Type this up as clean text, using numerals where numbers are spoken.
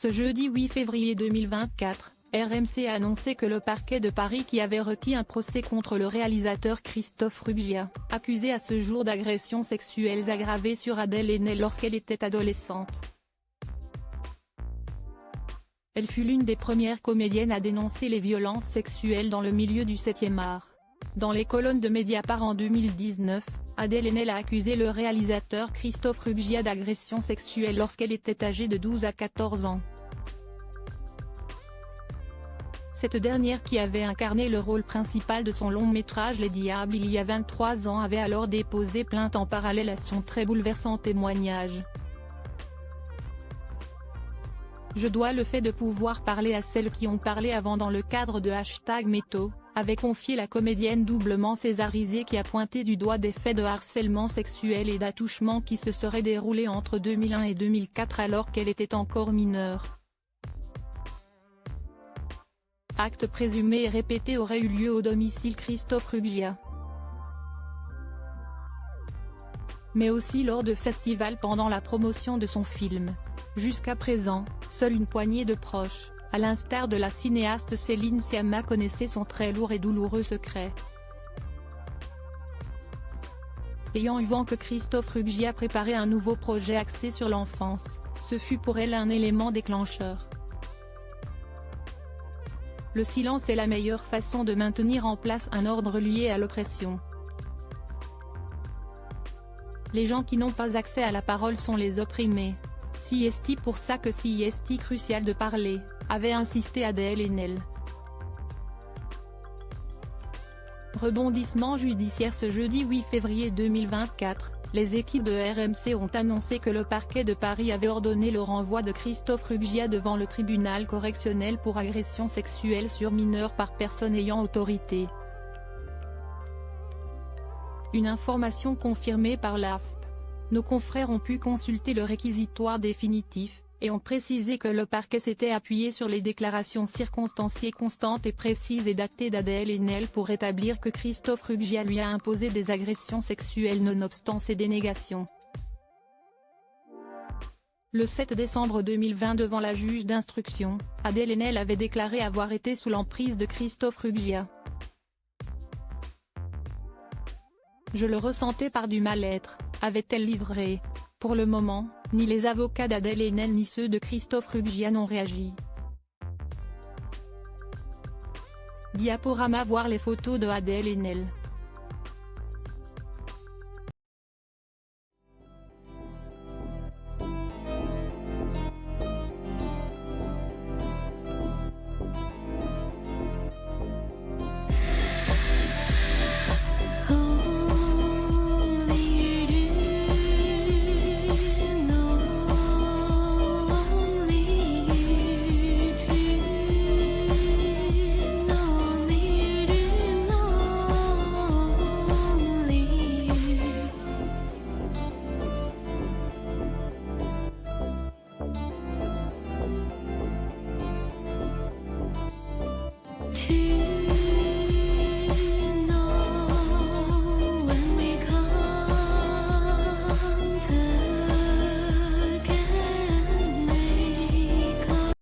Ce jeudi 8 février 2024, RMC a annoncé que le parquet de Paris qui avait requis un procès contre le réalisateur Christophe Ruggia, accusé à ce jour d'agressions sexuelles aggravées sur Adèle Haenel lorsqu'elle était adolescente. Elle fut l'une des premières comédiennes à dénoncer les violences sexuelles dans le milieu du 7e art. Dans les colonnes de Mediapart en 2019, Adèle Haenel a accusé le réalisateur Christophe Ruggia d'agression sexuelle lorsqu'elle était âgée de 12 à 14 ans. Cette dernière, qui avait incarné le rôle principal de son long métrage Les Diables il y a 23 ans, avait alors déposé plainte en parallèle à son très bouleversant témoignage. Je dois le fait de pouvoir parler à celles qui ont parlé avant dans le cadre de #Métaux, avait confié la comédienne doublement césarisée, qui a pointé du doigt des faits de harcèlement sexuel et d'attouchement qui se seraient déroulés entre 2001 et 2004 alors qu'elle était encore mineure. Actes présumés et répétés auraient eu lieu au domicile Christophe Ruggia, mais aussi lors de festivals pendant la promotion de son film. Jusqu'à présent, seule une poignée de proches, à l'instar de la cinéaste Céline Sciamma, connaissait son très lourd et douloureux secret. Ayant eu vent que Christophe Ruggia préparait un nouveau projet axé sur l'enfance, ce fut pour elle un élément déclencheur. Le silence est la meilleure façon de maintenir en place un ordre lié à l'oppression. Les gens qui n'ont pas accès à la parole sont les opprimés. C'est pour ça que c'est crucial de parler, avait insisté Adèle Haenel. Rebondissement judiciaire. Ce jeudi 8 février 2024, les équipes de RMC ont annoncé que le parquet de Paris avait ordonné le renvoi de Christophe Ruggia devant le tribunal correctionnel pour agression sexuelle sur mineur par personne ayant autorité. Une information confirmée par l'AFP. Nos confrères ont pu consulter le réquisitoire définitif, et ont précisé que le parquet s'était appuyé sur les déclarations circonstanciées constantes et précises et datées d'Adèle Haenel pour établir que Christophe Ruggia lui a imposé des agressions sexuelles nonobstant ses dénégations. Le 7 décembre 2020, devant la juge d'instruction, Adèle Haenel avait déclaré avoir été sous l'emprise de Christophe Ruggia. Je le ressentais par du mal-être, avait-elle livré. Pour le moment, ni les avocats d'Adèle Haenel ni ceux de Christophe Ruggia n'ont réagi. Diaporama. Voir les photos de Adèle Haenel.